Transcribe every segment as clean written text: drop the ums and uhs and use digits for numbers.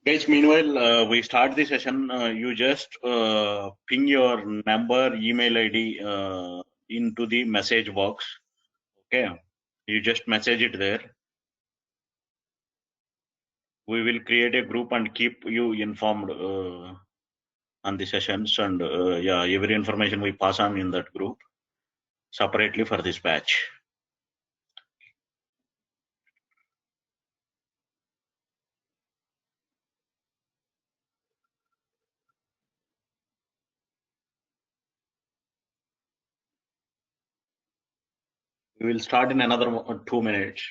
Guys, meanwhile, we start the session. You just ping your number, email ID into the message box. Okay, you just message it there. We will create a group and keep you informed on the sessions, and yeah, every information we pass on in that group separately for this batch. We will start in another 2 minutes.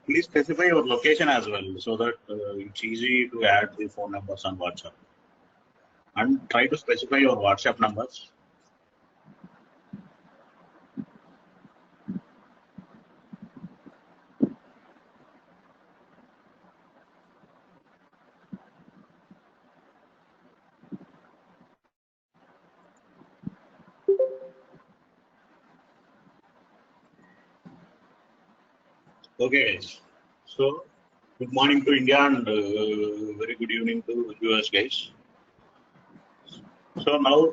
Please specify your location as well so that it's easy to add the phone numbers on WhatsApp. And try to specify your WhatsApp numbers. Okay, guys. So, good morning to India and very good evening to US, guys. So now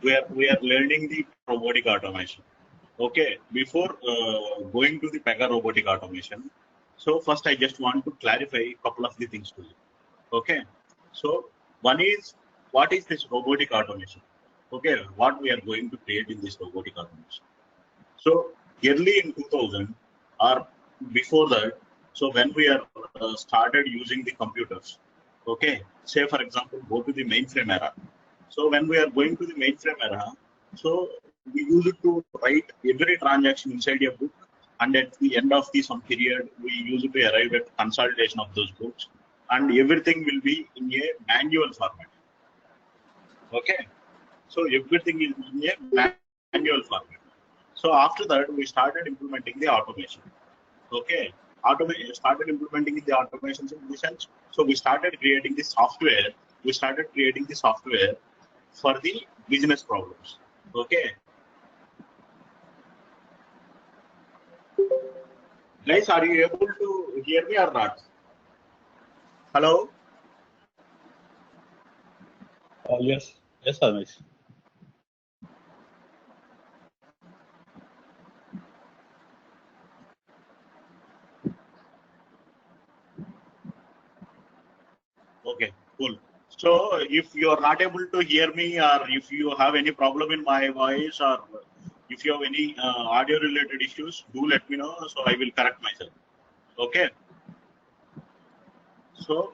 we are learning the robotic automation. Okay, before going to the Pega robotic automation, so first I just want to clarify a couple of the things to you. Okay, so one is what is this robotic automation? Okay, what we are going to create in this robotic automation. So early in 2000 or before that, so when we are started using the computers, okay, say for example, go to the mainframe era. So when we are going to the mainframe era, so we use it to write every transaction inside a book, and at the end of the some period, we use it to arrive at consolidation of those books, and everything will be in a manual format. Okay, so everything is in a manual format. So after that, we started implementing the automation. Okay, started implementing the automations in the sense. So we started creating the software. We started creating the software for the business problems. Okay, guys, are you able to hear me or not? Hello. Yes, Ramesh. Okay, cool. So if you are not able to hear me, or if you have any problem in my voice, or if you have any audio related issues, do let me know, so I will correct myself. Okay. So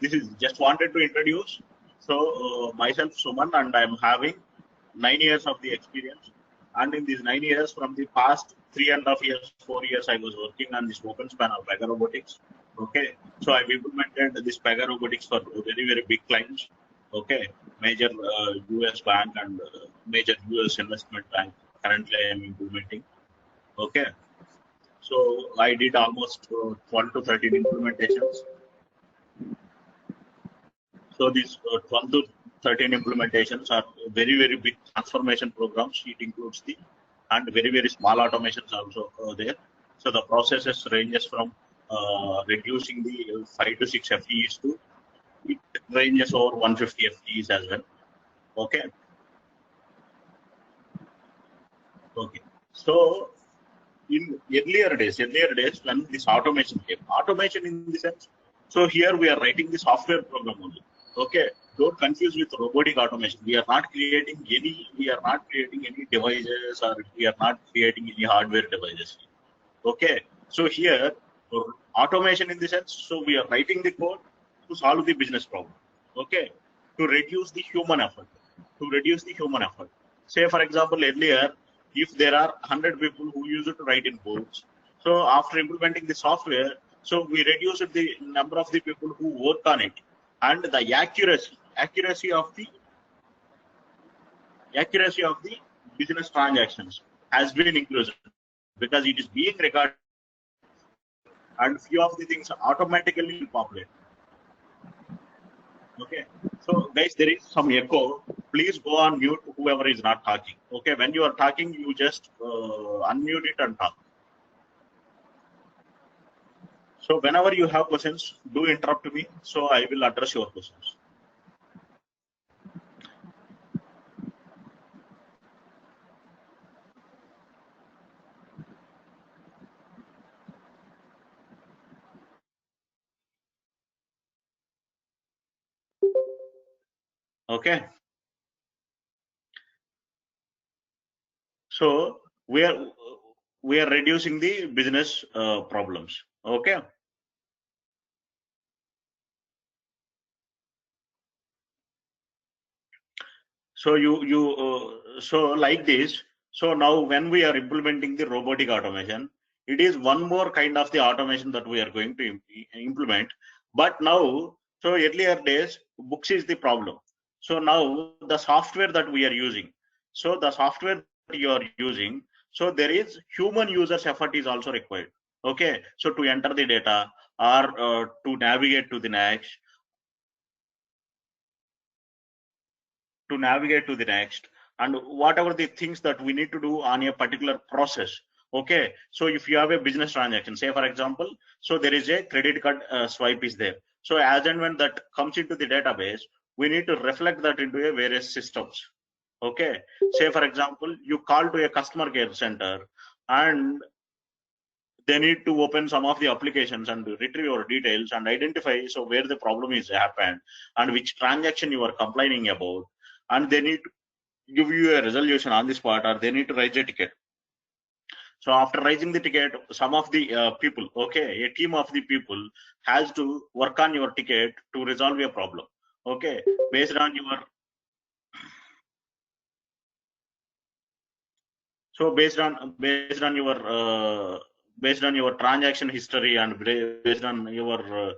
this is just wanted to introduce. So myself Suman, and I'm having 9 years of the experience. And in these 9 years, from the past 3.5 years, 4 years, I was working on this open span of Pega Robotics. Okay, so I've implemented this Pega Robotics for very big clients. Okay, major US bank and major US investment bank. Currently, I am implementing. Okay, so I did almost 12 to 13 implementations. So these 12 to 13 implementations are very big transformation programs. It includes the and very small automations also there. So the processes ranges from reducing the 5 to 6 FTEs to it ranges over 150 FTEs as well. Okay. Okay. So in earlier days when this automation came, automation in the sense, so here we are writing the software program only. Okay. Don't confuse with robotic automation. We are not creating any devices, or we are not creating any hardware devices. Okay. So here, automation in the sense, so we are writing the code to solve the business problem. Okay. To reduce the human effort. Say, for example, earlier, if there are 100 people who use it to write in codes, so after implementing the software, so we reduced the number of the people who work on it, and the accuracy of the business transactions has been increased, because it is being recorded and few of the things automatically populate. Okay. So guys, there is some echo. Please go on mute whoever is not talking. Okay. When you are talking, you just unmute it and talk. So whenever you have questions, do interrupt me, so I will address your questions. Okay. So we are reducing the business problems. Okay. So so like this. So now when we are implementing the robotic automation, it is one more kind of the automation that we are going to implement. But now, so earlier days, books is the problem. So now the software that we are using, so the software that you are using, so there is human users effort is also required. Okay. So to enter the data, or to navigate to the next, and whatever the things that we need to do on a particular process. Okay. So if you have a business transaction, say for example, so there is a credit card swipe is there. So as and when that comes into the database, we need to reflect that into a various systems. Okay. Say for example, you call to a customer care center, and they need to open some of the applications and retrieve your details and identify so where the problem is happened and which transaction you are complaining about, and they need to give you a resolution on the spot, or they need to raise a ticket. So after raising the ticket, some of the people, okay, a team of the people has to work on your ticket to resolve your problem. Okay. Based on your based on your transaction history, and based on your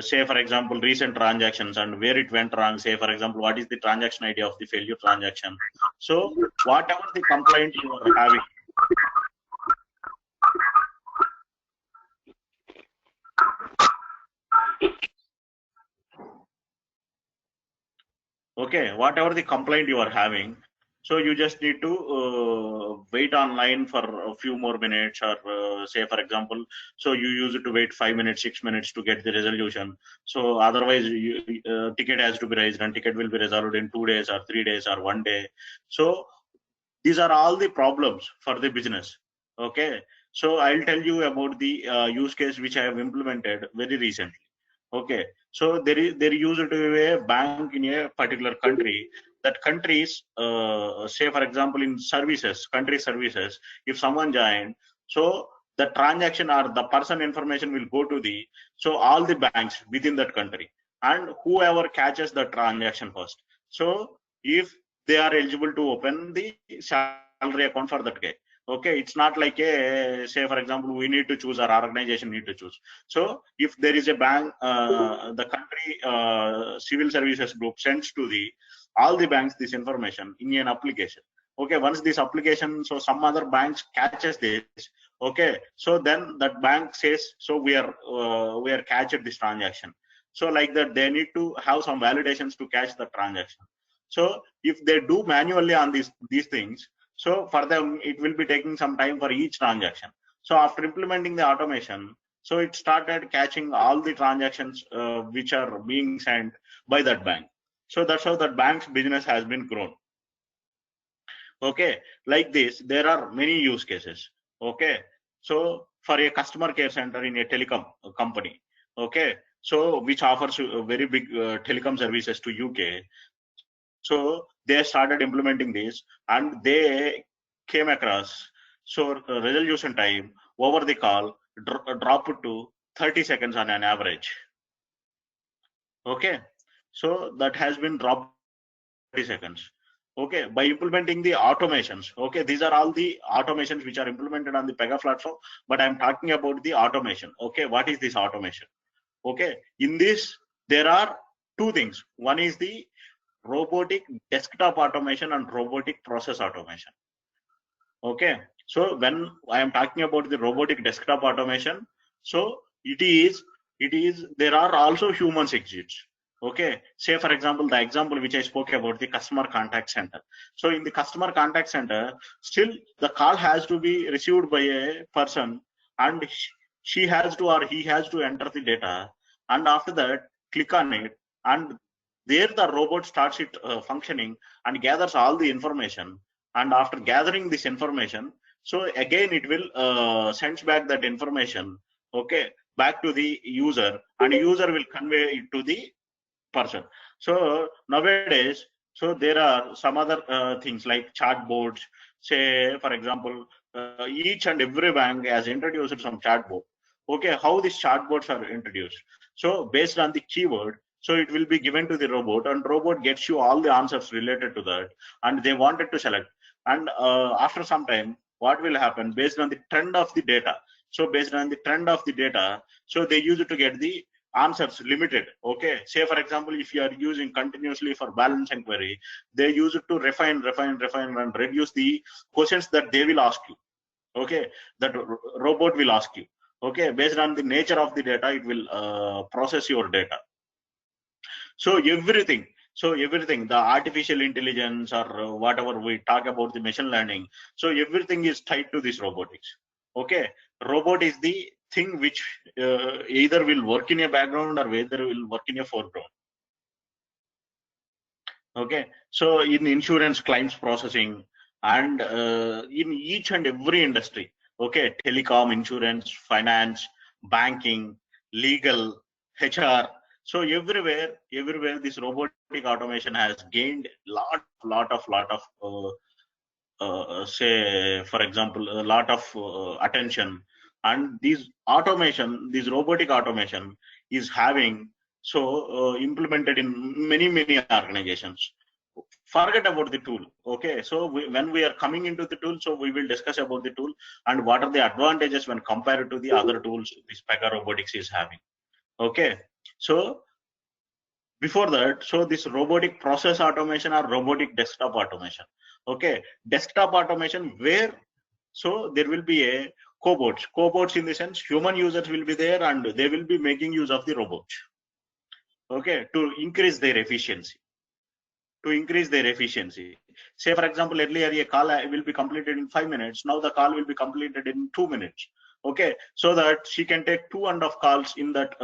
say for example recent transactions and where it went wrong. Say for example, what is the transaction ID of the failure transaction. So whatever the complaint you are having, okay, whatever the complaint you are having, so you just need to wait online for a few more minutes, or say for example, so you use it to wait 5 minutes, 6 minutes to get the resolution. So otherwise, ticket has to be raised, and ticket will be resolved in 2 days or 3 days or 1 day. So these are all the problems for the business. Okay. So I'll tell you about the use case which I have implemented very recently. Okay. So there used to be a bank in a particular country. That countries, say for example, in country services, if someone joined, so the transaction or the person information will go to the, so all the banks within that country, and whoever catches the transaction first. So if they are eligible to open the salary account for that guy. Okay. It's not like a, say for example, we need to choose, our organization need to choose. So if there is a bank, the country civil services group sends to the all the banks this information in an application. Okay. Once this application, so some other banks catches this. Okay. So then that bank says, so we are catched this transaction. So like that, they need to have some validations to catch the transaction. So if they do manually on these things, so for them it will be taking some time for each transaction. So after implementing the automation, So it started catching all the transactions which are being sent by that bank. So that's how that bank's business has been grown. Okay, like this, there are many use cases. Okay, so for a customer care center in a telecom company, okay, so which offers very big telecom services to UK. So they started implementing this, and they came across, so resolution time over the call dropped to 30 seconds on an average. Okay, so that has been dropped 30 seconds. Okay, by implementing the automations. Okay, these are all the automations which are implemented on the Pega platform, but I'm talking about the automation. Okay, what is this automation? Okay, in this there are two things. One is the robotic desktop automation and robotic process automation. Okay, so when I am talking about the robotic desktop automation, so it is there are also humans exist. Okay, say for example, the example which I spoke about, the customer contact center. So in the customer contact center, still the call has to be received by a person, and she has to or he has to enter the data, and after that click on it, and there the robot starts it functioning and gathers all the information. And after gathering this information, so again it will sends back that information, okay, back to the user, and user will convey it to the person. So nowadays, so there are some other things like chatbots. Say for example, each and every bank has introduced some chatbot. Okay, how these chatbots are introduced? So based on the keyword, so it will be given to the robot, and robot gets you all the answers related to that, and they wanted to select. And after some time, what will happen based on the trend of the data? So based on the trend of the data, so they use it to get the answers limited. Okay, say for example, if you are using continuously for balance inquiry, they use it to refine and reduce the questions that they will ask you. Okay, that robot will ask you. Okay, based on the nature of the data, it will process your data. So everything, the artificial intelligence or whatever we talk about, the machine learning, so everything is tied to this robotics. Okay, robot is the thing which either will work in a background or whether will work in a foreground. Okay, so in insurance claims processing, and in each and every industry, okay, telecom, insurance, finance, banking, legal, HR, so everywhere this robotic automation has gained lot of say for example a lot of attention. And this robotic automation is having, so implemented in many organizations. Forget about the tool. Okay, so when we are coming into the tool, so we will discuss about the tool and what are the advantages when compared to the other tools this Pega robotics is having. Okay, so before that, so this robotic process automation or robotic desktop automation. Okay, desktop automation where, so there will be a cobots in the sense human users will be there and they will be making use of the robots. Okay, to increase their efficiency. Say for example, earlier a call will be completed in 5 minutes. Now the call will be completed in 2 minutes. Okay, so that she can take 2.5 calls in that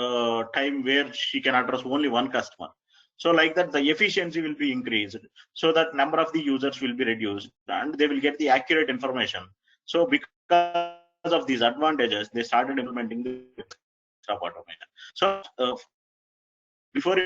time where she can address only one customer. So like that, the efficiency will be increased, so that number of the users will be reduced and they will get the accurate information. So because of these advantages, they started implementing the desktop automation. So before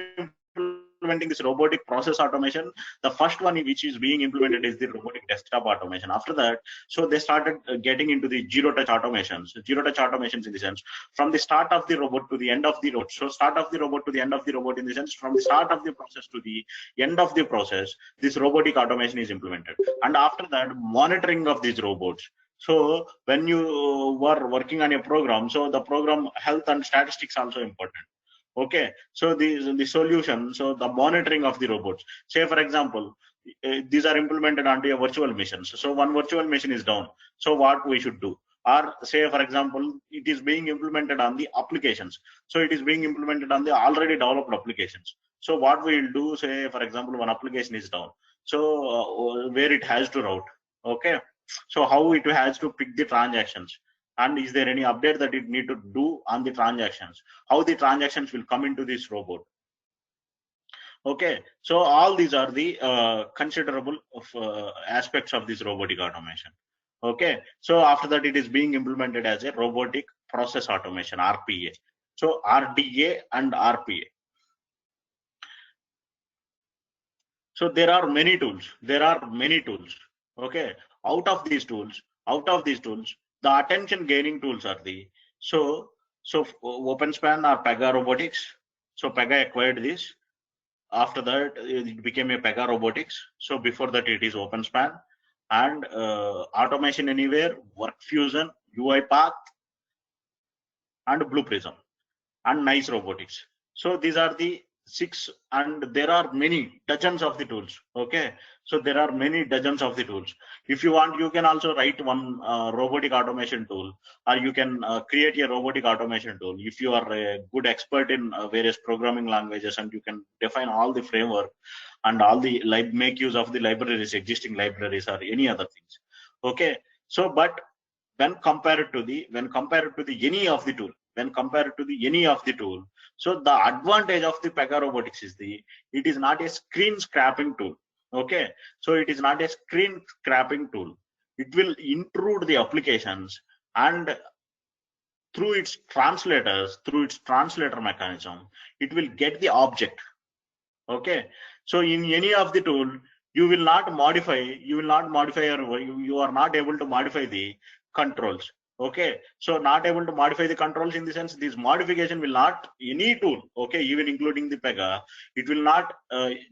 implementing this robotic process automation, the first one which is being implemented is the robotic desktop automation. After that, so they started getting into the zero touch automations. Zero touch automations in the sense from the start of the robot to the end of the robot. So start of the robot to the end of the robot in the sense from the start of the process to the end of the process, this robotic automation is implemented. And after that, monitoring of these robots. So when you were working on a program, so the program health and statistics also important. Okay, so the solution, so the monitoring of the robots. Say for example, these are implemented onto a virtual machine. So one virtual machine is down. So what we should do? Or say for example, it is being implemented on the applications. So it is being implemented on the already developed applications. So what we will do, say for example, one application is down. So where it has to route. Okay, so how it has to pick the transactions. and is there any update that it need to do on the transactions, how the transactions will come into this robot. Okay, so all these are the considerable aspects of this robotic automation. Okay, so after that it is being implemented as a robotic process automation, RPA. So RDA and RPA. So there are many tools. Okay, out of these tools, the attention gaining tools are the so OpenSpan or Pega Robotics. So Pega acquired this. After that, it became a Pega Robotics. So before that, it is OpenSpan and Automation Anywhere, WorkFusion, UiPath, and Blue Prism, and Nice Robotics. So these are the 6, and there are many dozens of the tools. Okay, so there are many dozens of the tools. If you want, you can also write one robotic automation tool, or you can create a robotic automation tool if you are a good expert in various programming languages, and you can define all the framework and all the make use of the libraries, existing libraries, or any other things. Okay, so but when compared to the any of the tool, so the advantage of the Pega Robotics is it is not a screen scraping tool. Okay, so it is not a screen scraping tool. It will intrude the applications, and through its translators, through its translator mechanism, it will get the object. Okay, so in any of the tool, you will not modify, you are not able to modify the controls. Okay, so not able to modify the controls in the sense this modification will not, any tool, okay, even including the Pega, it will not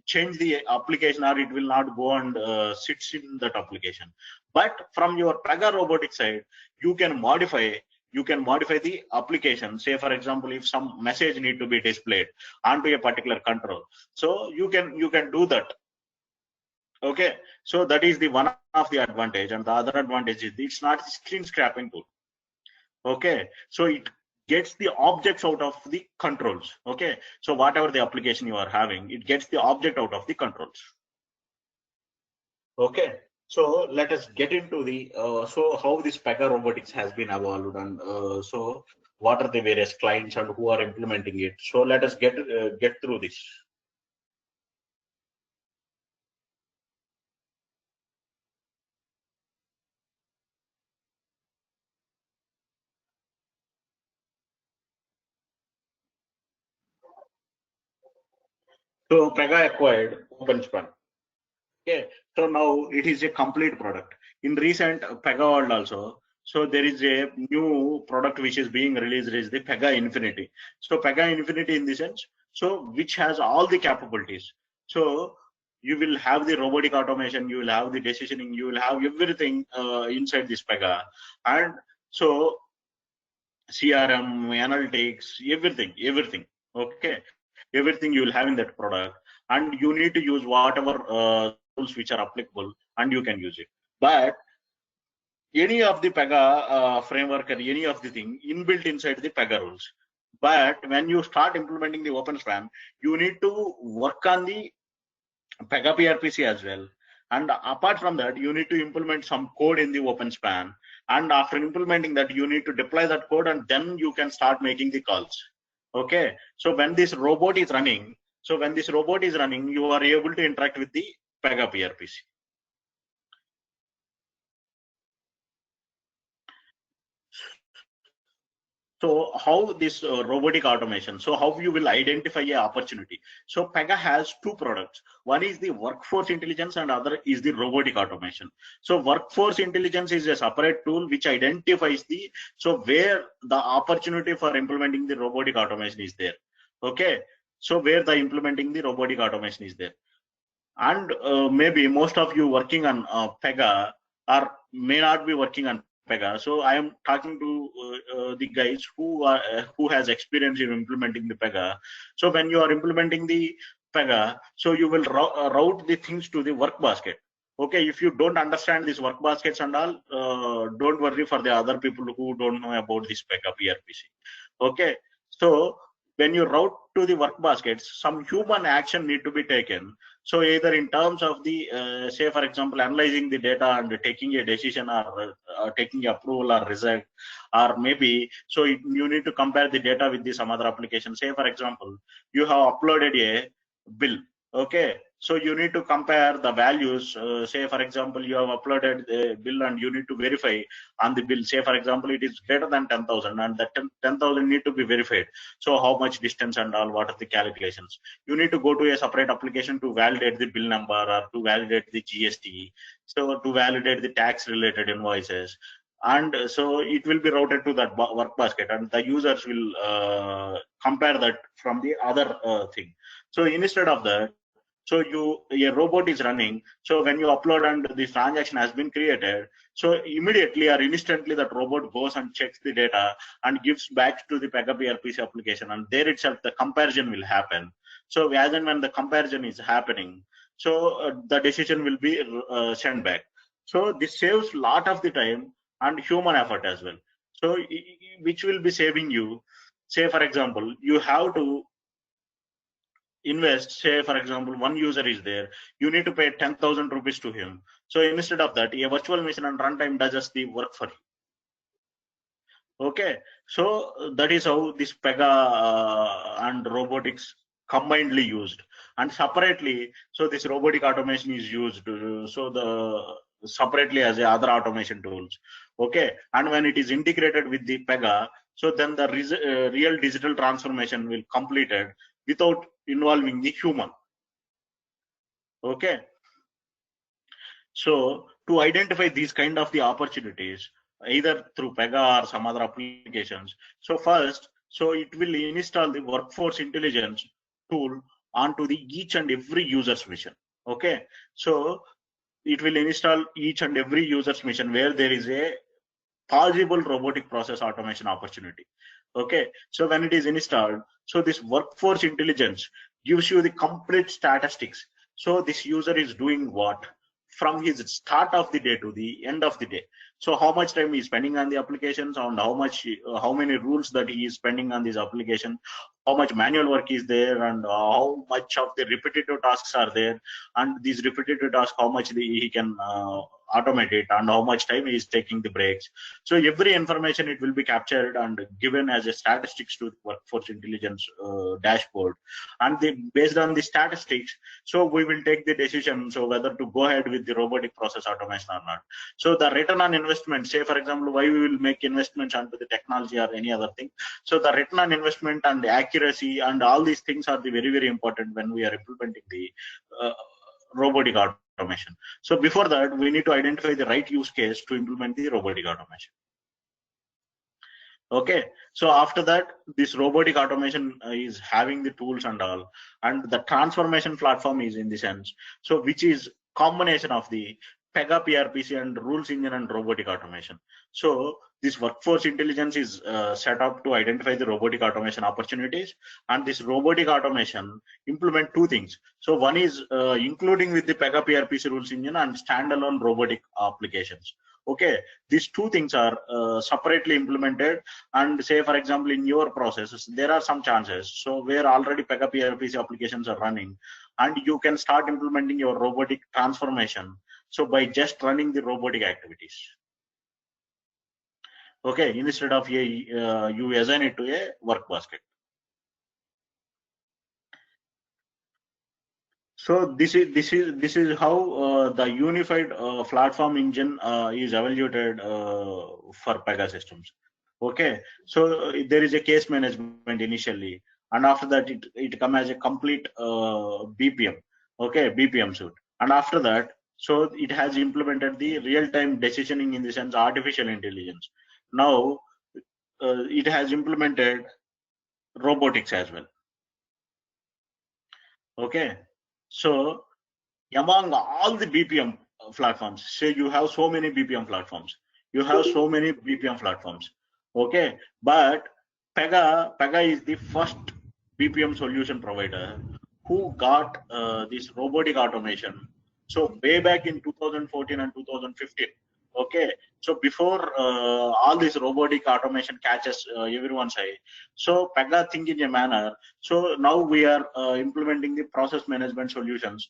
change the application, or it will not go and sits in that application. But from your Pega robotic side, you can modify the application. Say for example, if some message need to be displayed onto a particular control, so you can do that. Okay, so that is the one of the advantage, and the other advantage is it's not the screen scraping tool. Okay, so it gets the objects out of the controls. Okay, so whatever the application you are having, it gets the object out of the controls. Okay, so let us get into the so how this Pega Robotics has been evolved, and so what are the various clients and who are implementing it. So let us get through this. So Pega acquired OpenSpan. Okay, so now it is a complete product. In recent Pega world also, so there is a new product which is being released, is the Pega Infinity. So Pega Infinity in the sense, so which has all the capabilities. So you will have the robotic automation, you will have the decisioning, you will have everything inside this Pega, and so CRM, analytics, everything. Okay, everything you will have in that product, and you need to use whatever tools which are applicable, and you can use it. But any of the Pega framework or any of the thing inbuilt inside the Pega rules. But when you start implementing the OpenSpan, you need to work on the Pega PRPC as well. And apart from that, you need to implement some code in the OpenSpan. And after implementing that, you need to deploy that code, and then you can start making the calls. Okay, so when this robot is running, you are able to interact with the Pega PRPC. So how this robotic automation, so how you will identify a opportunity. So Pega has two products. One is the workforce intelligence, and other is the robotic automation. So workforce intelligence is a separate tool which identifies the, so where the opportunity for implementing the robotic automation is there. Okay, so where the implementing the robotic automation is there. And maybe most of you working on Pega or may not be working on Pega. So I am talking to the guys who has experience in implementing the Pega. So when you are implementing the Pega, so you will route the things to the work basket. Okay, if you don't understand these work baskets and all, don't worry for the other people who don't know about this Pega PRPC. Okay, so when you route to the work baskets, some human action need to be taken. So either in terms of the, say for example, analyzing the data and taking a decision, or taking approval or result, or maybe, so you need to compare the data with the some other application. Say for example, you have uploaded a bill. Okay, so you need to compare the values. Say for example, you have uploaded the bill and you need to verify on the bill. Say for example, it is greater than 10,000, and that 10,000 need to be verified. So how much distance and all, what are the calculations? You need to go to a separate application to validate the bill number or to validate the GST. So to validate the tax related invoices. And so it will be routed to that work basket, and the users will compare that from the other thing. So instead of that, so a robot is running. So when you upload and the transaction has been created, so immediately or instantly that robot goes and checks the data and gives back to the Pega PRPC application, and there itself the comparison will happen. So as and when the comparison is happening, so the decision will be sent back. So this saves a lot of the time and human effort as well. So which will be saving you. Say for example, you have to invest, say for example, one user is there, you need to pay 10,000 rupees to him. So instead of that, a virtual machine and runtime does just the work for you. Okay, so that is how this Pega and robotics combinedly used, and separately, so this robotic automation is used, so the separately as a other automation tools. Okay, and when it is integrated with the Pega, so then the real digital transformation will completed without involving the human. Okay, so to identify these kind of the opportunities, either through Pega or some other applications, so first, so it will install the workforce intelligence tool onto the each and every user's mission. Okay, so it will install each and every user's mission where there is a possible robotic process automation opportunity. Okay, so when it is installed, so this workforce intelligence gives you the complete statistics. So this user is doing what from his start of the day to the end of the day. So how much time he is spending on the applications, and how many rules that he is spending on this application, how much manual work is there, and how much of the repetitive tasks are there, and these repetitive tasks, how much he can automate it, and how much time he is taking the breaks. So every information, it will be captured and given as a statistics to the workforce intelligence dashboard, and based on the statistics, so we will take the decision, so whether to go ahead with the robotic process automation or not. So the return on investment, say for example, why we will make investments onto the technology or any other thing. So the return on investment and the accuracy and all these things are the very important when we are implementing the robotic automation. So before that, we need to identify the right use case to implement the robotic automation. Okay, so after that, this robotic automation is having the tools and all, and the transformation platform is in the sense, so which is combination of the Pega PRPC and rules engine and robotic automation. So this workforce intelligence is set up to identify the robotic automation opportunities, and this robotic automation implement two things. So one is including with the Pega PRPC rules engine and standalone robotic applications. Okay, these two things are separately implemented, and say for example, in your processes there are some chances, so where already Pega PRPC applications are running, and you can start implementing your robotic transformation, so by just running the robotic activities. Okay, instead of you assign it to a work basket. So this is how the unified platform engine is evaluated for Pega systems. Okay, so there is a case management initially, and after that it come as a complete BPM. Okay, BPM suite, and after that, so it has implemented the real-time decisioning in the sense artificial intelligence. Now it has implemented robotics as well. Okay, so among all the BPM platforms, say you have so many BPM platforms, okay, but Pega is the first BPM solution provider who got this robotic automation. So way back in 2014 and 2015, Okay, so before all this robotic automation catches everyone's eye, so Pega think in a manner. So now we are implementing the process management solutions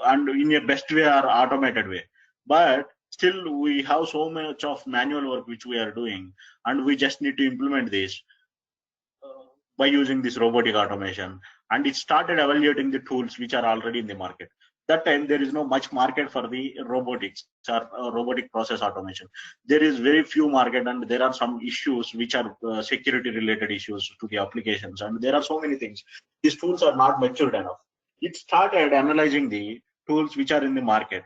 and in a best way or automated way. But still, we have so much of manual work which we are doing, and we just need to implement this by using this robotic automation. And it started evaluating the tools which are already in the market. That time there is no much market for the robotics or robotic process automation. There is very few market, and there are some issues which are security related issues to the applications, and there are so many things. These tools are not matured enough. It started analyzing the tools which are in the market.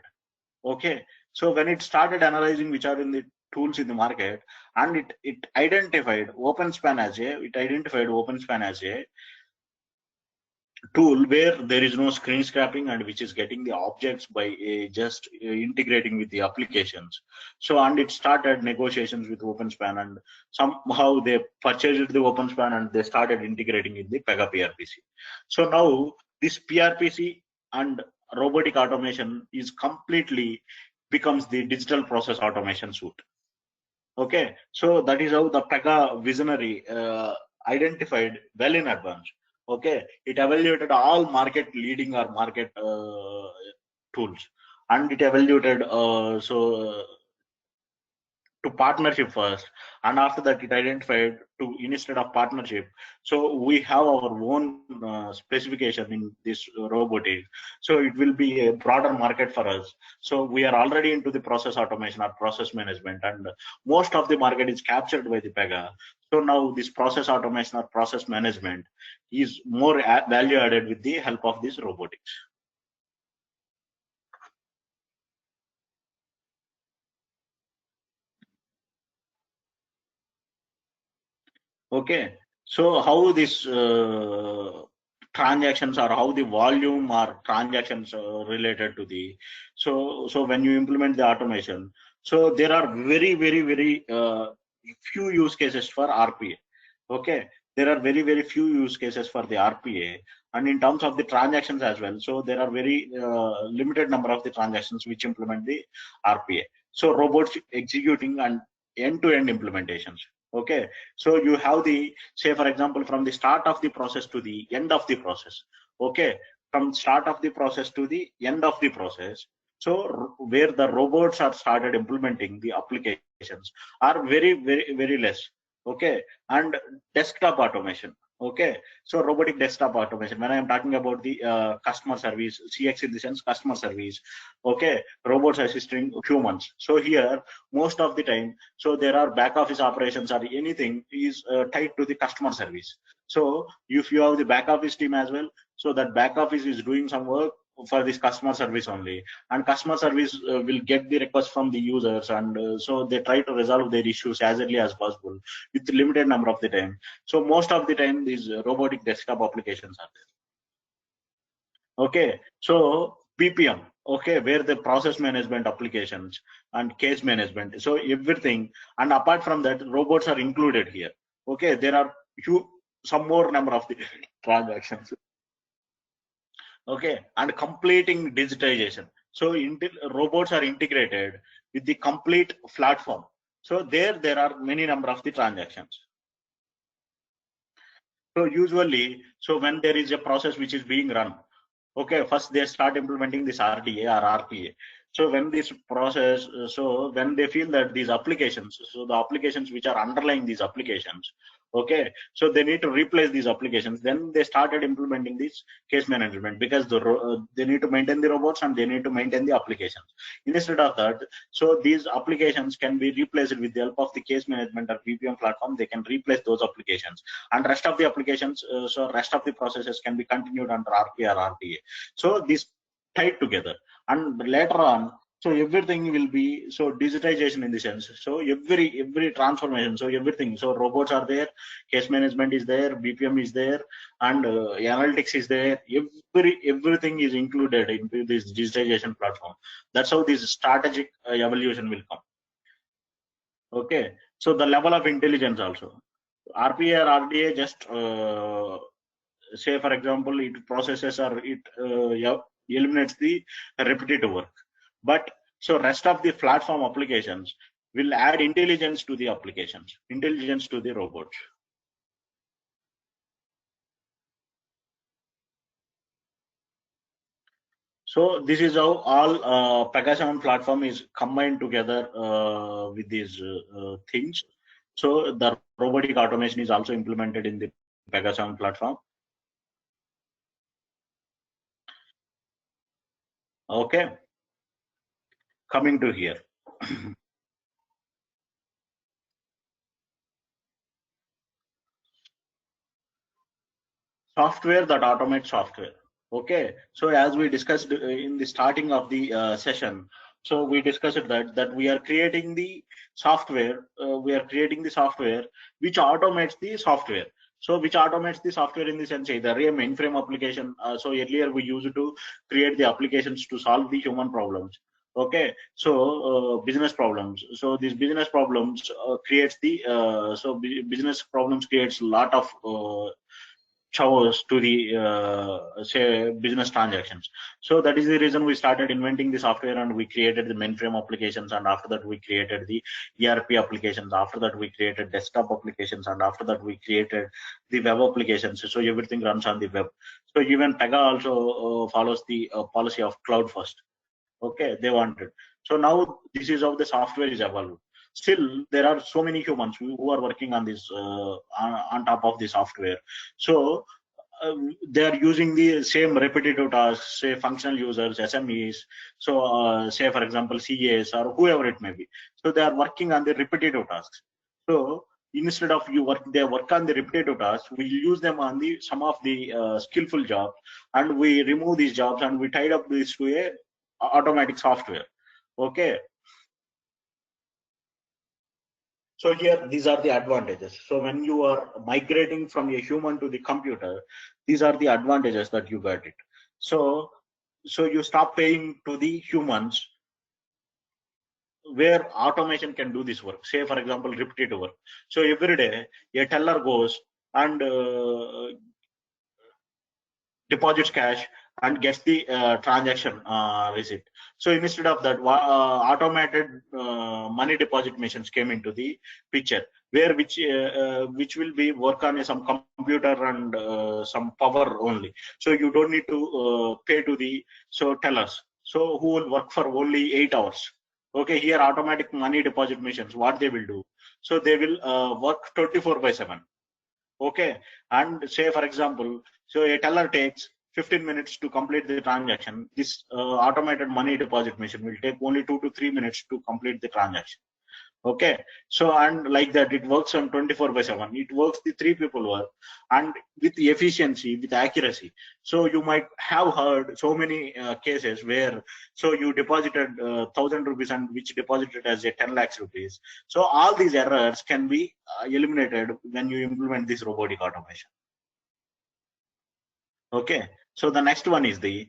Okay, so when it started analyzing which are in the tools in the market, and it identified OpenSpan as a tool where there is no screen scraping and which is getting the objects by just integrating with the applications. So, and it started negotiations with OpenSpan, and somehow they purchased the OpenSpan and they started integrating in the Pega PRPC. So now this PRPC and robotic automation is completely becomes the digital process automation suite. Okay, so that is how the Pega visionary identified well in advance. Okay, it evaluated all market leading or market tools, and it evaluated to partnership first, and after that it identified to instead of partnership. So we have our own specification in this robotic, so it will be a broader market for us. So we are already into the process automation or process management, and most of the market is captured by the Pega. So now this process automation or process management is more value added with the help of this robotics. Okay, so how this transactions, or how the volume or transactions related to the, so when you implement the automation, so there are very few use cases for RPA. Okay, there are very few use cases for the RPA, and in terms of the transactions as well, so there are very limited number of the transactions which implement the RPA. So robots executing and end-to-end implementations. Okay, so you have the, say for example, from the start of the process to the end of the process. Okay, from start of the process to the end of the process, so where the robots are started implementing the applications are very less. Okay, and desktop automation. Okay, so robotic desktop automation, when I am talking about the customer service, CX in the sense customer service. Okay, robots assisting humans. So here most of the time, so there are back office operations or anything is tied to the customer service. So if you have the back office team as well, so that back office is doing some work for this customer service only, and customer service will get the request from the users, and so they try to resolve their issues as early as possible with limited number of the time. So most of the time these robotic desktop applications are there. Okay, so PPM, okay, where the process management applications and case management, so everything, and apart from that robots are included here. Okay, there are some more number of the transactions. Okay, and completing digitization, so robots are integrated with the complete platform. So there are many number of the transactions. So usually, so when there is a process which is being run, okay, first they start implementing this RDA or RPA. So when this process, so when they feel that these applications, so the applications which are underlying these applications, okay, so they need to replace these applications, then they started implementing this case management, because they need to maintain the robots and they need to maintain the applications. Instead of that, so these applications can be replaced with the help of the case management or PPM platform. They can replace those applications, and rest of the applications, so rest of the processes can be continued under RPA or RTA. So this tied together, and later on, so everything will be so digitization in the sense. So every transformation, so everything, so robots are there, case management is there, BPM is there, and analytics is there. Everything is included into this digitization platform. That's how this strategic evolution will come. Okay, so the level of intelligence also, RPA or RDA just say for example, it processes or it eliminates the repetitive work. But So rest of the platform applications will add intelligence to the applications, intelligence to the robots. So this is how all Pega 7 platform is combined together with these things. So the robotic automation is also implemented in the Pega 7 platform. Okay, coming to here. Software that automates software. Okay, so as we discussed in the starting of the session, so we discussed that we are creating the software. We are creating the software which automates the software. So which automates the software in the sense either a mainframe application. So earlier we used to create the applications to solve the human problems. Okay, so business problems. So these business problems creates the business problems creates a lot of showers to the say business transactions. So that is the reason we started inventing the software, and we created the mainframe applications, and after that we created the ERP applications, after that we created desktop applications, and after that we created the web applications. So everything runs on the web. So even Pega also follows the policy of cloud first. Okay, they wanted. So now this is how the software is evolved. Still there are so many humans who are working on this on top of the software. So they are using the same repetitive tasks, say functional users, SMEs. So say for example CAs or whoever it may be. So they are working on the repetitive tasks. So instead of they work on the repetitive tasks, we use them on the some of the skillful jobs, and we remove these jobs and we tied up this to a automatic software. Okay, so here these are the advantages. So when you are migrating from a human to the computer, these are the advantages that you got it. So you stop paying to the humans where automation can do this work. Say for example repetitive work. So every day a teller goes and deposits cash and gets the transaction receipt. So instead of that, automated money deposit machines came into the picture, where which will be work on some computer and some power only. So you don't need to pay to the tellers. So who will work for only 8 hours. Okay, here automatic money deposit machines, what they will do? So they will work 24/7. Okay, and say for example, so a teller takes 15 minutes to complete the transaction. This automated money deposit machine will take only 2 to 3 minutes to complete the transaction. Okay, so and like that it works on 24/7. It works the 3 people work and with efficiency, with accuracy. So you might have heard so many cases where so you deposited 1,000 rupees and which deposited as a 10 lakhs rupees. So all these errors can be eliminated when you implement this robotic automation. Okay, so the next one is the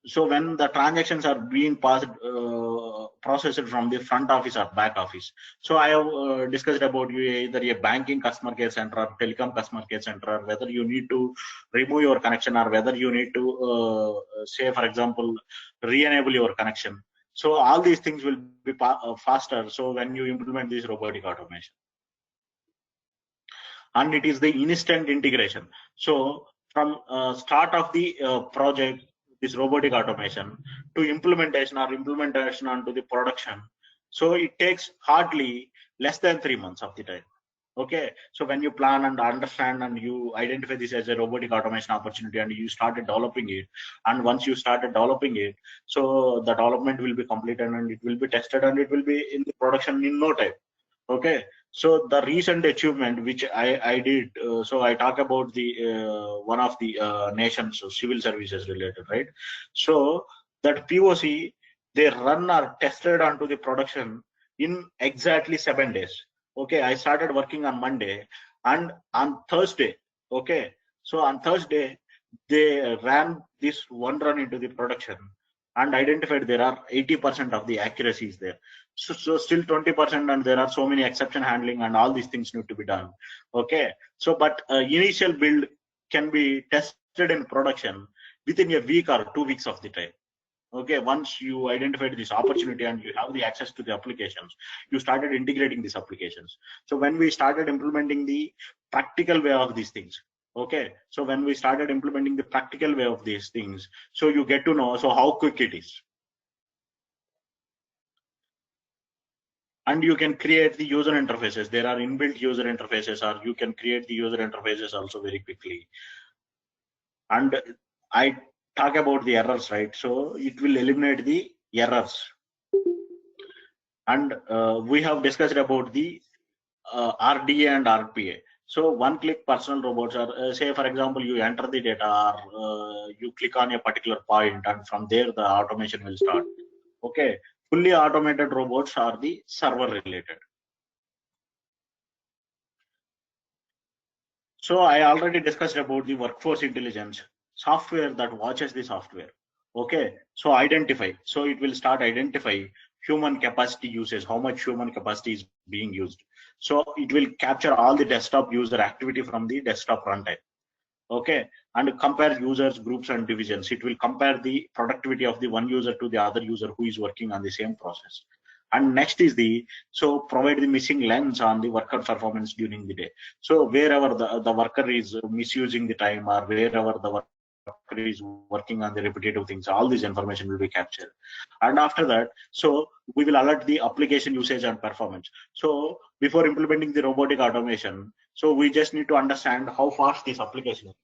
so when the transactions are being processed from the front office or back office. So I have discussed about you either a banking customer care center or telecom customer care center, whether you need to remove your connection or whether you need to say for example re-enable your connection. So all these things will be faster. So when you implement this robotic automation, and it is the instant integration. So from start of the project, this robotic automation to implementation or implementation onto the production, so it takes hardly less than 3 months of the time. Okay, so when you plan and understand and you identify this as a robotic automation opportunity and you started developing it, and once you started developing it, so the development will be completed and it will be tested and it will be in the production in no time. Okay, so the recent achievement which I did, so I talk about the one of the nation's civil services related, right? So that POC they run or tested onto the production in exactly 7 days. Okay, I started working on Monday, and on Thursday, okay, so on Thursday they ran this one run into the production and identified there are 80% of the accuracy is there. So still 20%, and there are so many exception handling and all these things need to be done. Okay, so but initial build can be tested in production within a week or 2 weeks of the time. Okay, once you identified this opportunity and you have the access to the applications, you started integrating these applications. So when we started implementing the practical way of these things, okay, so when we started implementing the practical way of these things, so you get to know so how quick it is. And you can create the user interfaces. There are inbuilt user interfaces, or you can create the user interfaces also very quickly. And I talk about the errors, right? So it will eliminate the errors. And we have discussed about the RDA and RPA. So one-click personal robots are, say for example, you enter the data, or you click on a particular point, and from there the automation will start. Okay, fully automated robots are the server related. So I already discussed about the workforce intelligence software that watches the software. Okay, so identify. So it will start identify human capacity usage, how much human capacity is being used. So it will capture all the desktop user activity from the desktop runtime. Okay, and compare users, groups, and divisions. It will compare the productivity of the one user to the other user who is working on the same process. And next is the, so provide the missing lens on the worker performance during the day. So wherever the worker is misusing the time, or wherever the worker is working on the repetitive things, all this information will be captured. And after that, so we will alert the application usage and performance. So before implementing the robotic automation, so we just need to understand how fast this application is.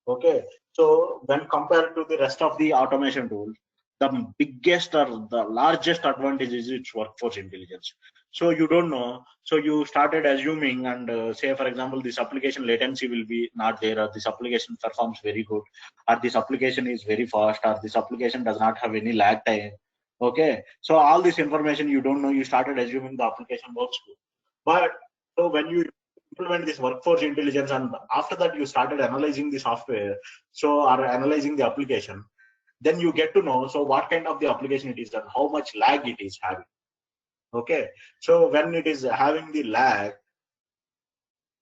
Okay, so when compared to the rest of the automation tools, the biggest or the largest advantage is its workforce intelligence. So you don't know, so you started assuming, and say for example, this application latency will be not there, or this application performs very good, or this application is very fast, or this application does not have any lag time. Okay, so all this information you don't know, you started assuming the application works good. But so when you implement this workforce intelligence, and after that you started analyzing the software, so or analyzing the application, then you get to know so what kind of the application it is and how much lag it is having. Okay, so when it is having the lag,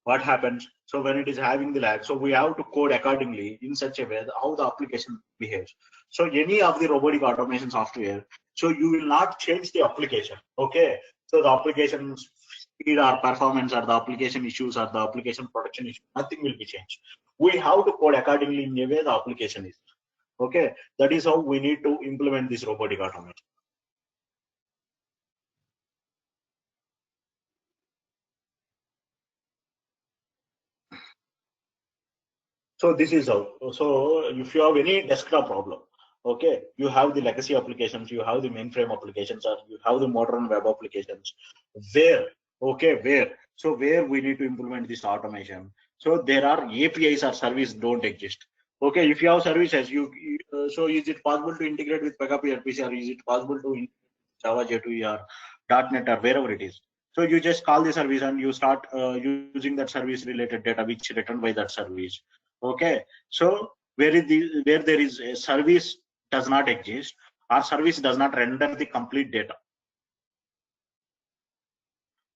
what happens? So when it is having the lag, so we have to code accordingly in such a way that how the application behaves. So any of the robotic automation software, so you will not change the application. Okay, so the application speed or performance, or the application issues, or the application production issues, nothing will be changed. We have to code accordingly in a way the application is. Okay, that is how we need to implement this robotic automation. So this is how. So if you have any desktop problem, okay, you have the legacy applications, you have the mainframe applications, or you have the modern web applications. Where, okay, where? So where we need to implement this automation. So there are APIs or service don't exist. Okay, if you have services, so is it possible to integrate with PHP RPC, or is it possible to integrate with Java J2E or .NET or wherever it is? So you just call the service and you start using that service related data which written by that service. Okay, so where there is a service does not exist, or service does not render the complete data.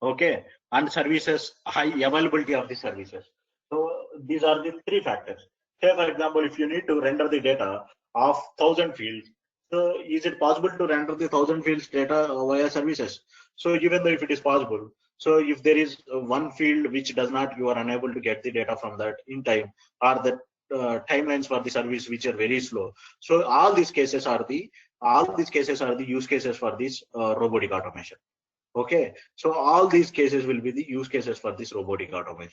Okay, and services, high availability of the services. So these are the three factors. Say for example, if you need to render the data of 1,000 fields, so is it possible to render the 1,000 fields data via services? So even though if it is possible, so if there is one field which does not, you are unable to get the data from that in time, or the timelines for the service which are very slow. So all these cases are the use cases for this robotic automation. Okay, so all these cases will be the use cases for this robotic automation.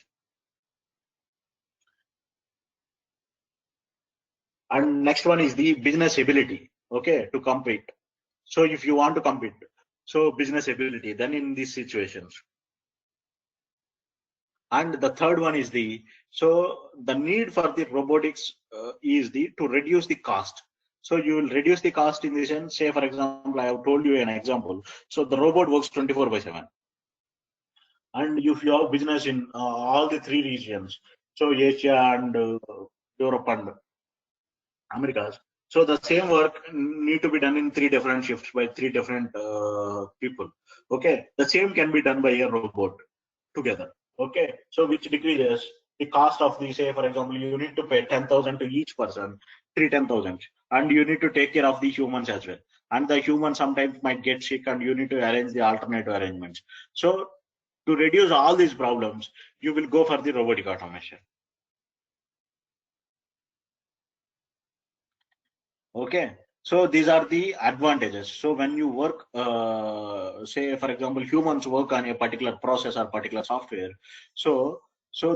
And next one is the business ability, okay, to compete. So if you want to compete, so business ability, then in these situations. And the third one is the, so the need for the robotics is the to reduce the cost. So you will reduce the cost in the sense, say for example, I have told you an example. So the robot works 24/7. And if you have business in all the three regions, so Asia and Europe and Americas, so the same work need to be done in three different shifts by three different people. Okay, the same can be done by a robot together. Okay, so which decreases the cost of the, say for example, you need to pay 10,000 to each person, 10,000. and you need to take care of the humans as well. And the human sometimes might get sick, and you need to arrange the alternative arrangements. So to reduce all these problems, you will go for the robotic automation. Okay, so these are the advantages. So when you work, say for example, humans work on a particular process or particular software. So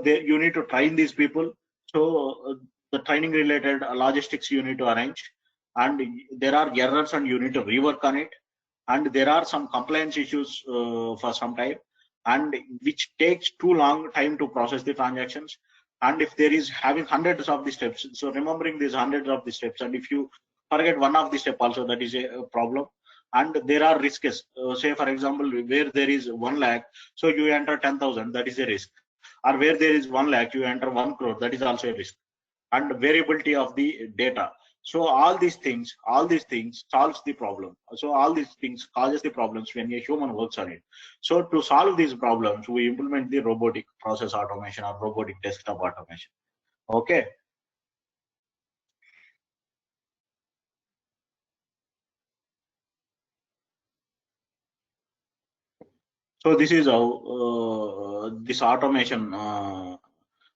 they, you need to train these people. So the training related logistics you need to arrange, and there are errors and you need to rework on it. And there are some compliance issues for some time, and which takes too long time to process the transactions. And if there is having hundreds of the steps, so remembering these hundreds of the steps, and if you forget one of the step also, that is a problem. And there are risks, say for example, where there is 1 lakh, so you enter 10,000, that is a risk. Or where there is 1 lakh, you enter 1 crore, that is also a risk. And variability of the data. So all these things solves the problem. So all these things causes the problems when a human works on it. So to solve these problems, we implement the robotic process automation or robotic desktop automation. Okay. So this is how this automation,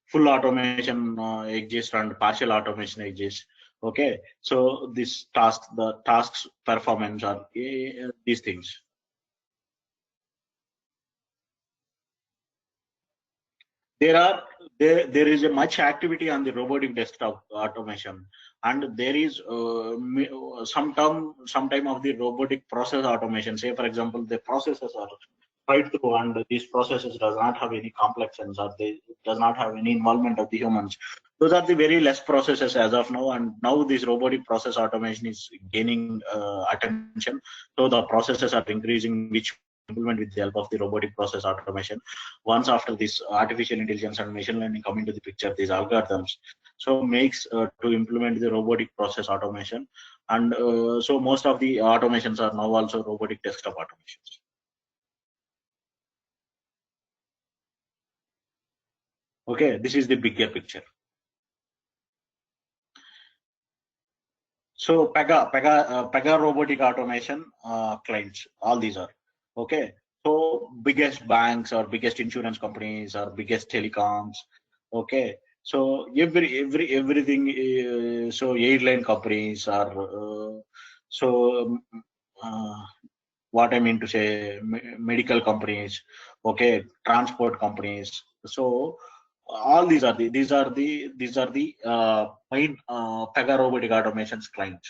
full automation exists and partial automation exists. Okay, so this task, the tasks performance are these things. There are there is a much activity on the robotic desktop automation, and there is sometime of the robotic process automation. Say for example, the processes are right through, and these processes does not have any complexes, or they does not have any involvement of the humans. Those are the very less processes as of now, and now this robotic process automation is gaining attention. So the processes are increasing, which implement with the help of the robotic process automation. Once after this artificial intelligence and machine learning come into the picture, these algorithms so makes to implement the robotic process automation. And so most of the automations are now also robotic desktop automations. Okay, this is the bigger picture. So Pega robotic automation clients, all these are okay. So biggest banks or biggest insurance companies or biggest telecoms. Okay, so everything. So airline companies are so what I mean to say, medical companies. Okay, transport companies. So all these are the main Pega robotic automations clients.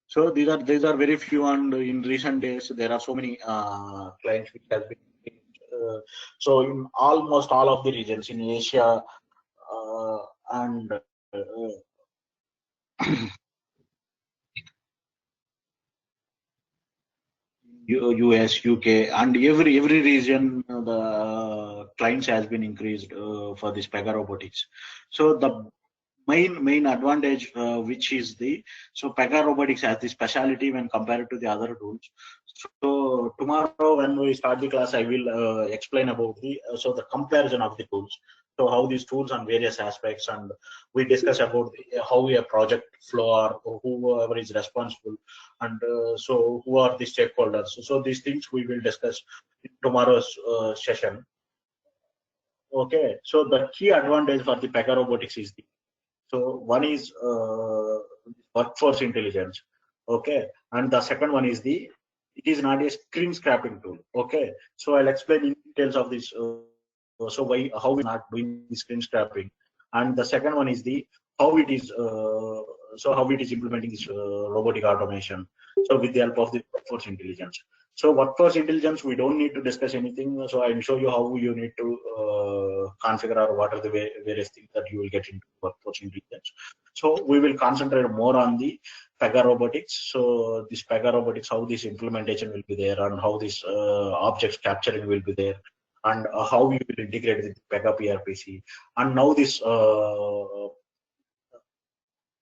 So these are very few, and in recent days there are so many clients which has been so in almost all of the regions in Asia and US, UK, and every region the clients has been increased for this Pega robotics. So the main advantage which is the so Pega robotics has the speciality when compared to the other tools. So tomorrow when we start the class, I will explain about the so the comparison of the tools, so how these tools on various aspects, and we discuss about how a project flow or whoever is responsible, and so who are the stakeholders. So these things we will discuss in tomorrow's session. Okay, so the key advantage for the Pega robotics is the so one is workforce intelligence, okay, and the second one is the it is not a screen scraping tool. Okay, so I'll explain in details of this. So why how we not doing the screen scraping, and the second one is the how it is so how it is implementing this robotic automation. So with the help of the workforce intelligence. So workforce intelligence, we don't need to discuss anything. So I'll show you how you need to configure or what are the various things that you will get into workforce intelligence. So we will concentrate more on the Pega robotics. So this Pega robotics, how this implementation will be there, and how this objects capturing will be there, and how you will integrate with Pega PRPC. And now this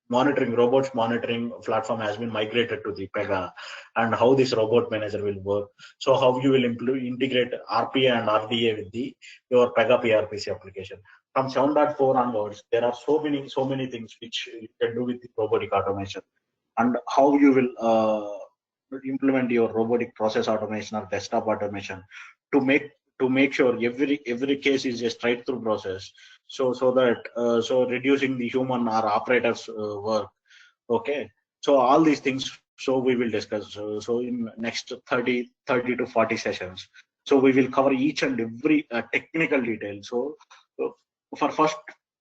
robots monitoring platform has been migrated to the Pega, and how this robot manager will work. So how you will integrate RPA and RDA with your Pega PRPC application. From 7.4 onwards, there are so many things which you can do with the robotic automation, and how you will implement your robotic process automation or desktop automation to make sure every case is a straight through process, so that so reducing the human or operators work. Okay, so all these things, so we will discuss so in next 30 to 40 sessions. So we will cover each and every technical detail. So uh, for first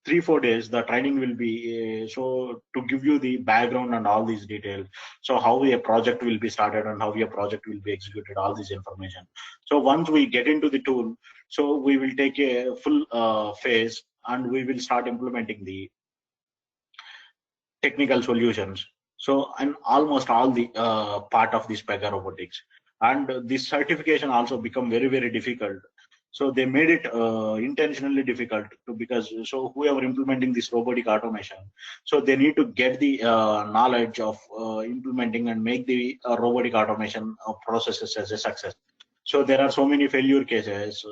3 4 days the training will be so to give you the background and all these details, so how a project will be started and how a project will be executed, all this information. So once we get into the tool, so we will take a full phase and we will start implementing the technical solutions. So, and almost all the part of this Pega robotics, and this certification also become very difficult. So they made it intentionally difficult because so whoever implementing this robotic automation, so they need to get the knowledge of implementing and make the robotic automation processes as a success. So there are so many failure cases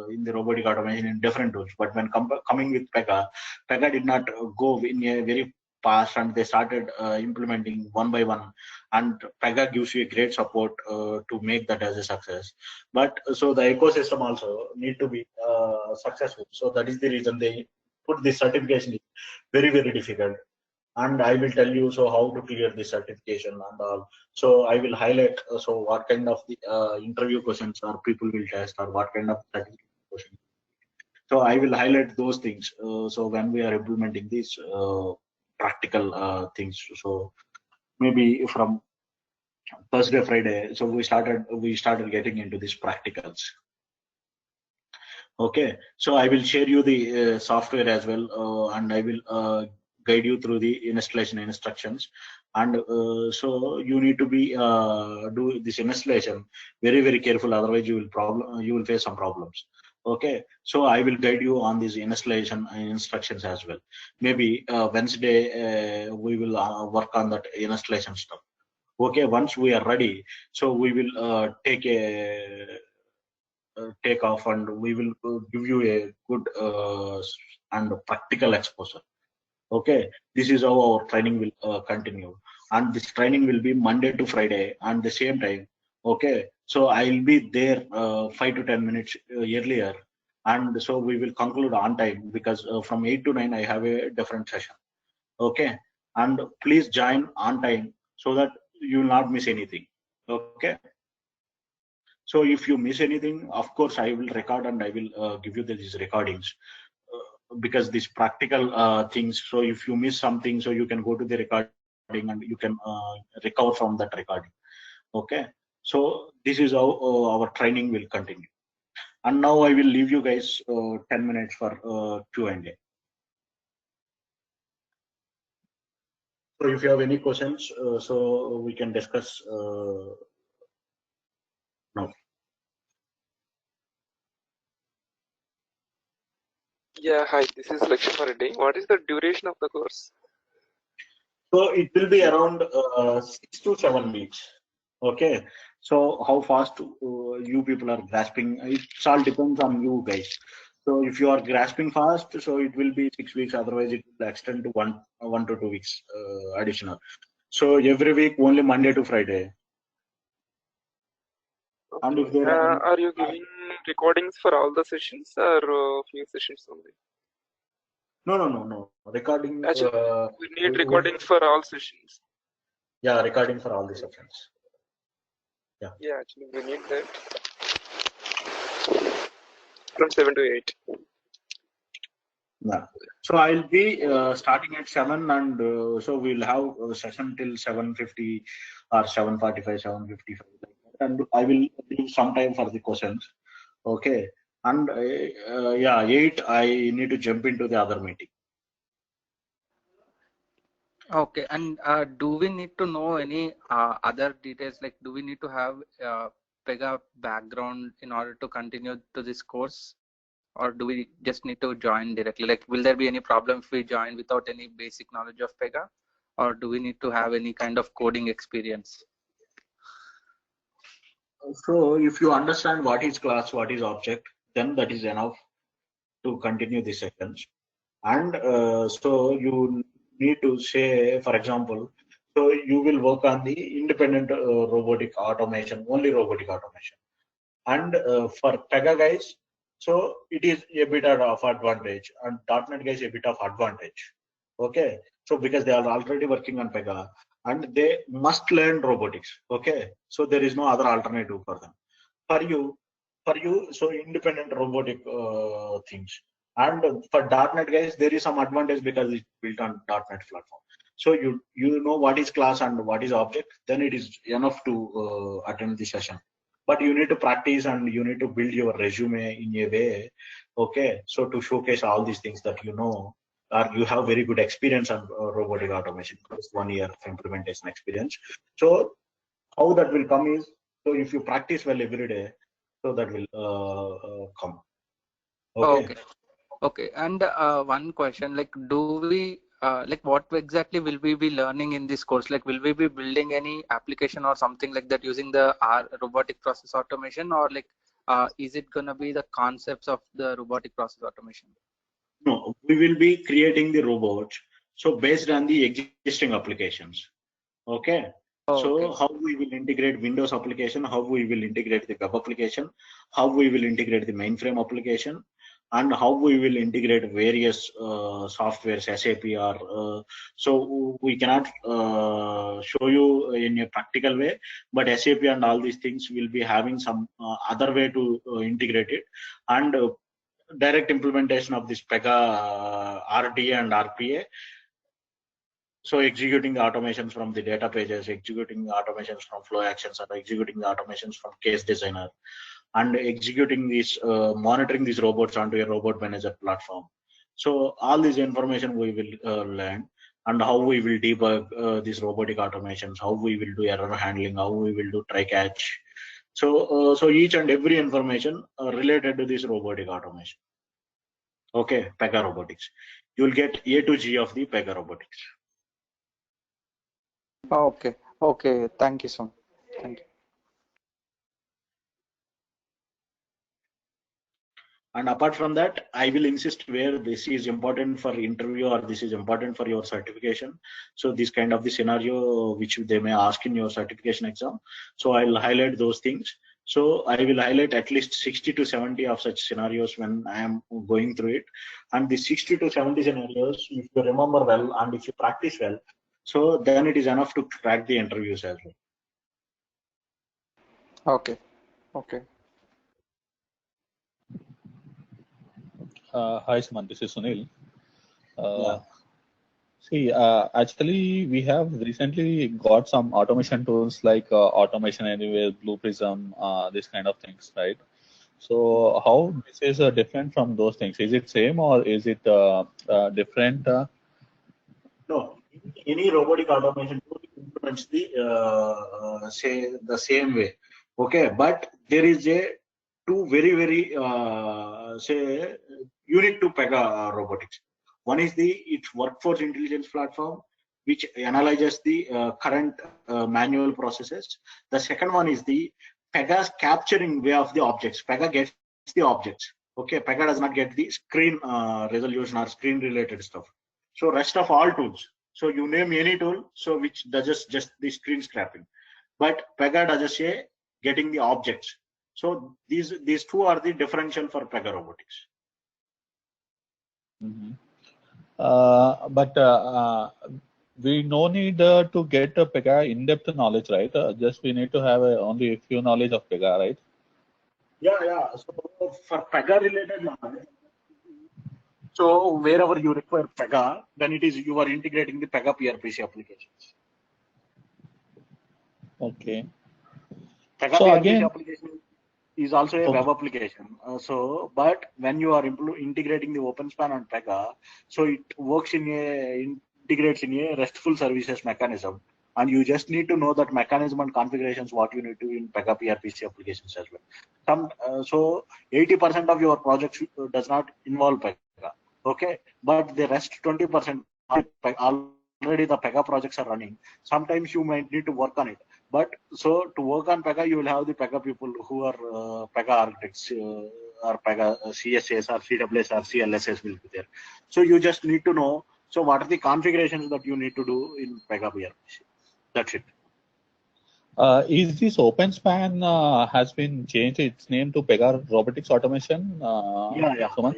in the robotic automation in different tools. But when coming with Pega, Pega did not go in a very fast, and they started implementing one by one. And Pega gives you a great support to make that as a success. But so the ecosystem also need to be successful. So that is the reason they put this certification very difficult. And I will tell you so how to clear this certification and all. So I will highlight so what kind of the interview questions or people will test, or what kind of certification questions. So I will highlight those things. So when we are implementing these practical things, so maybe from Thursday, Friday, so we started getting into these practicals. Okay, so I will share you the software as well, and I will guide you through the installation instructions. And so you need to be do this installation very careful, otherwise you will face some problems. Okay, so I will guide you on these installation instructions as well. Maybe Wednesday we will work on that installation stuff. Okay, once we are ready, so we will take off, and we will give you a good and practical exposure. Okay, this is how our training will continue, and this training will be Monday to Friday and the same time. Okay, so I'll be there 5 to 10 minutes earlier, and so we will conclude on time because from 8 to 9 I have a different session. Okay, and please join on time so that you will not miss anything. Okay, so if you miss anything, of course, I will record and I will give you these recordings because these practical things. So if you miss something, so you can go to the recording and you can recover from that recording. Okay. So this is how our training will continue. And now I will leave you guys 10 minutes for Q&A. So if you have any questions, so we can discuss now. Yeah, hi, this is Lakshman Reddy. What is the duration of the course? So it will be around 6 to 7 weeks. Okay. So how fast you people are grasping, it all depends on you guys. So if you are grasping fast, so it will be 6 weeks. Otherwise, it will extend to 1 to 2 weeks additional. So every week, only Monday to Friday. Okay. And if there are you giving recordings for all the sessions or few sessions only? No. Recording. Actually, we need recordings for all sessions. Yeah, recording for all the sessions. Yeah. Yeah, actually, we need that from 7 to 8. Yeah. So I'll be starting at 7, and so we'll have a session till 7:50 or 7:45, 7:55, like that. And I will leave some time for the questions. Okay. And yeah, 8, I need to jump into the other meeting. Okay, and do we need to know any other details? Like, do we need to have Pega background in order to continue to this course, or do we just need to join directly? Like, will there be any problem if we join without any basic knowledge of Pega, or do we need to have any kind of coding experience? So if you understand what is class, what is object, then that is enough to continue the sessions. And so you need to say, for example, so you will work on the independent robotic automation, only robotic automation. And for Pega guys, so it is a bit of advantage, and .NET guys a bit of advantage. Okay, so because they are already working on Pega and they must learn robotics. Okay, so there is no other alternative for them. For you, so independent robotic things. And for .NET guys, there is some advantage because it's built on .NET platform. So you know what is class and what is object, then it is enough to attend the session. But you need to practice and you need to build your resume in a way, okay, so to showcase all these things that you know, or you have very good experience on robotic automation, just 1 year of implementation experience. So how that will come is, so if you practice well every day, so that will come. Okay. Okay. And one question, like, do we like what exactly will we be learning in this course? Like, will we be building any application or something like that using the robotic process automation, or like is it gonna be the concepts of the robotic process automation? No, we will be creating the robots, so based on the existing applications. Okay. So how we will integrate Windows application, how we will integrate the web application, how we will integrate the mainframe application, and how we will integrate various softwares, SAP or so we cannot show you in a practical way, but SAP and all these things will be having some other way to integrate it, and direct implementation of this Pega RDA and RPA. So executing the automations from the data pages, executing the automations from flow actions, or executing the automations from case designer, and executing these, monitoring these robots onto a robot manager platform. So all this information we will learn, and how we will debug these robotic automations, how we will do error handling, how we will do try catch. So each and every information related to this robotic automation. Okay, Pega robotics. You will get A to G of the Pega robotics. Okay. Okay. Thank you so much. Thank you. And apart from that, I will insist where this is important for interview or this is important for your certification. So this kind of the scenario which they may ask in your certification exam. So I'll highlight those things. So I will highlight at least 60 to 70 of such scenarios when I am going through it. And the 60 to 70 scenarios, if you remember well and if you practice well, so then it is enough to crack the interviews as well. Okay. Okay. Hi, Suman. This is Sunil. Yeah. See, actually, we have recently got some automation tools like Automation Anywhere, Blue Prism, this kind of things, right? So, how this is different from those things? Is it same or is it different? No, any robotic automation tool implements the say the same way. Okay, but there is a two very say unique to Pega robotics. One is the its workforce intelligence platform, which analyzes the current manual processes. The second one is the Pega's capturing way of the objects. Pega gets the objects. Okay, Pega does not get the screen resolution or screen related stuff. So rest of all tools. So you name any tool, so which does just the screen scrapping. But Pega does say getting the objects. So these two are the differential for Pega robotics. Mm-hmm. But we no need to get a Pega in-depth knowledge, right? Just we need to have only a few knowledge of Pega, right? Yeah. So for Pega related knowledge, so wherever you require Pega, then it is you are integrating the Pega PRPC applications. Okay. Pega So PRPC again, application is also a okay. web application. But when you are integrating the OpenSpan and Pega, so it works integrates in a RESTful services mechanism, and you just need to know that mechanism and configurations what you need to in Pega PRPC applications as well. So 80% of your project does not involve Pega, okay, but the rest 20% all already the Pega projects are running. Sometimes you might need to work on it. But so to work on Pega, you will have the Pega people who are Pega architects or Pega CSAs or CWS or CLSS will be there. So you just need to know. So what are the configurations that you need to do in Pega PRPC? That's it. Is this OpenSpan has been changed its name to Pega Robotics Automation? Suman?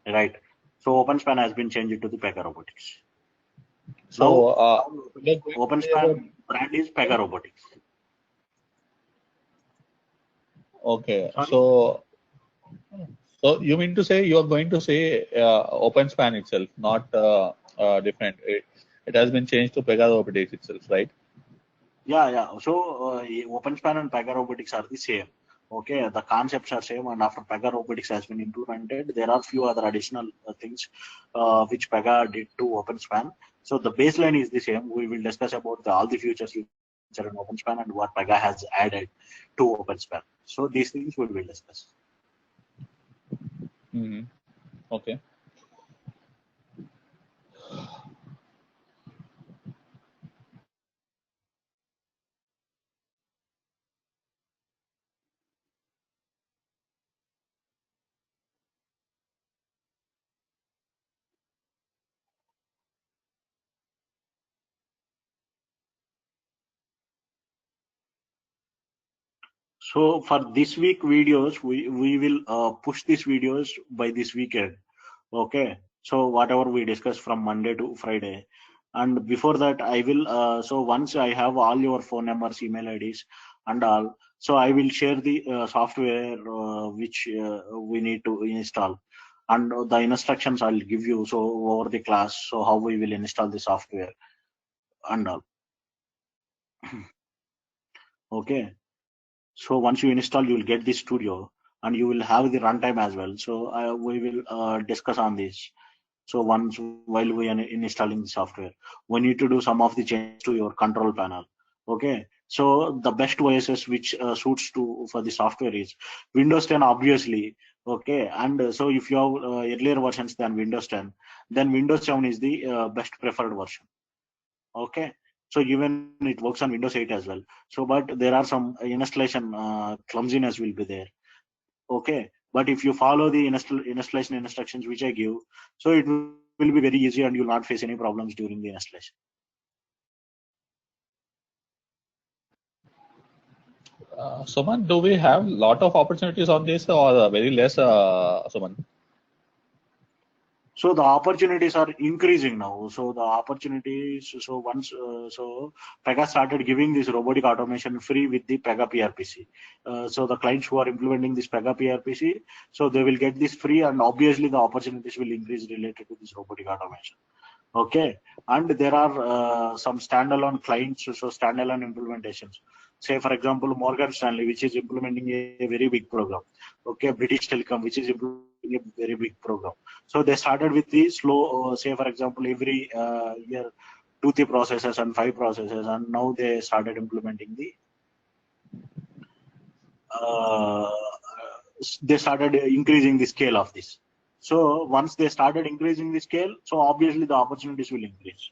Right. So OpenSpan has been changed to the Pega Robotics. So Now we are going to say about OpenSpan brand is Pega Robotics. okay. Sorry? So you mean to say you are going to say OpenSpan itself, not different. It has been changed to Pega Robotics itself, right? Yeah. So OpenSpan and Pega Robotics are the same. Okay, the concepts are same, and after Pega Robotics has been implemented, there are few other additional things which Pega did to OpenSpan. So the baseline is the same. We will discuss about all the features which are in OpenSpan and what Pega has added to OpenSpan. So these things we will discuss. Mm-hmm. Okay. So for this week videos, we will push these videos by this weekend. Okay. So whatever we discuss from Monday to Friday, and before that I will. So once I have all your phone numbers, email IDs, and all, so I will share the software which we need to install, and the instructions I'll give you. So over the class, so how we will install the software and all. Okay. So once you install, you will get the studio and you will have the runtime as well. So we will discuss on this. So once while we are installing the software, we need to do some of the changes to your control panel. Okay. So the best OSS which suits to for the software is Windows 10, obviously. Okay. And so if you have earlier versions than Windows 10, then Windows 7 is the best preferred version. Okay. So even it works on Windows 8 as well. So but there are some installation clumsiness will be there. Okay. But if you follow the installation instructions which I give, so it will be very easy and you will not face any problems during the installation. Suman, do we have lot of opportunities on this or very less, Suman? So the opportunities are increasing now. So the opportunities, so once, so Pega started giving this robotic automation free with the Pega PRPC. So the clients who are implementing this Pega PRPC, so they will get this free, and obviously the opportunities will increase related to this robotic automation. Okay, and there are some standalone clients, so standalone implementations. Say for example, Morgan Stanley, which is implementing a very big program. Okay, British Telecom, which is implementing a very big program. So they started with the slow, say for example, every year 2-3 processes and 5 processes, and now they started implementing the. Uh, they started increasing the scale of this. So once they started increasing the scale, so obviously the opportunities will increase.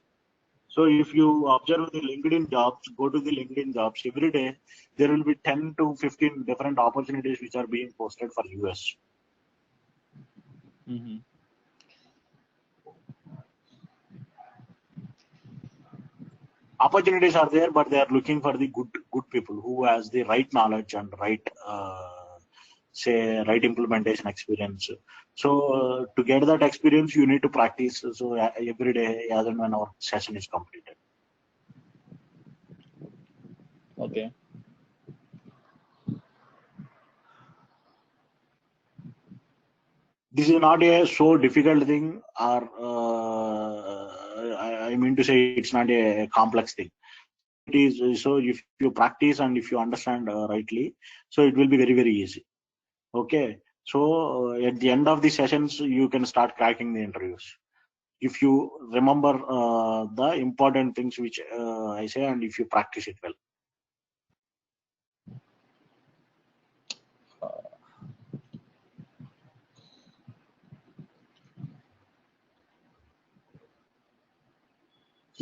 So if you observe the LinkedIn jobs, go to the LinkedIn jobs every day, there will be 10 to 15 different opportunities which are being posted for US. Mm-hmm. Opportunities are there, but they are looking for the good people who has the right knowledge and right say right implementation experience. So to get that experience, you need to practice. So every day, as and when our session is completed. Okay. This is not a so difficult thing, or I mean to say it's not a complex thing. It is. So if you practice and if you understand rightly, so it will be very easy. Okay. So at the end of the sessions, you can start cracking the interviews. If you remember the important things which I say, and if you practice it well.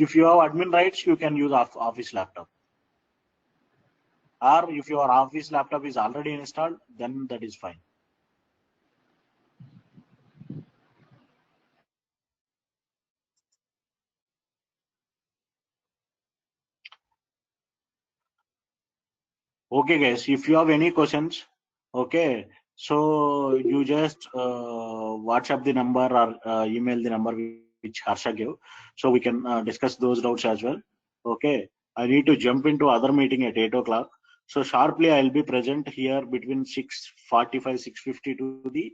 If you have admin rights, you can use office laptop. Or if your office laptop is already installed, then that is fine. Okay, guys, if you have any questions, okay, so you just WhatsApp the number or email the number which Harsha gave, so we can discuss those doubts as well. Okay, I need to jump into other meeting at 8 o'clock. So sharply I'll be present here between 6:45, 6:50 to the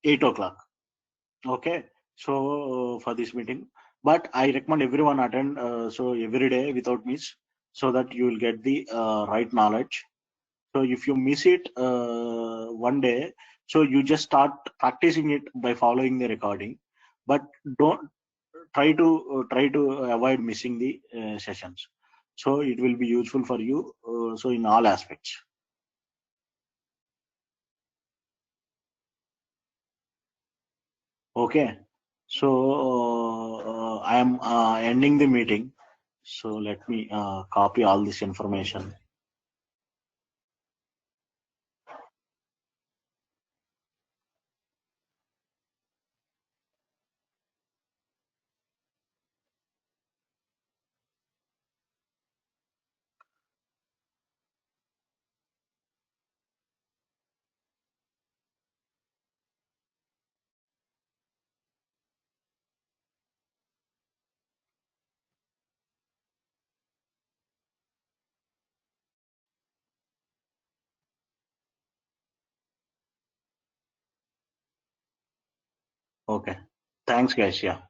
8 o'clock. Okay, so for this meeting, but I recommend everyone attend so every day without miss, so that you will get the right knowledge. So if you miss it one day, so you just start practicing it by following the recording, but don't try to avoid missing the sessions. So it will be useful for you. So in all aspects. Okay. So I am ending the meeting. So let me copy all this information. Okay. Thanks, guys. Yeah.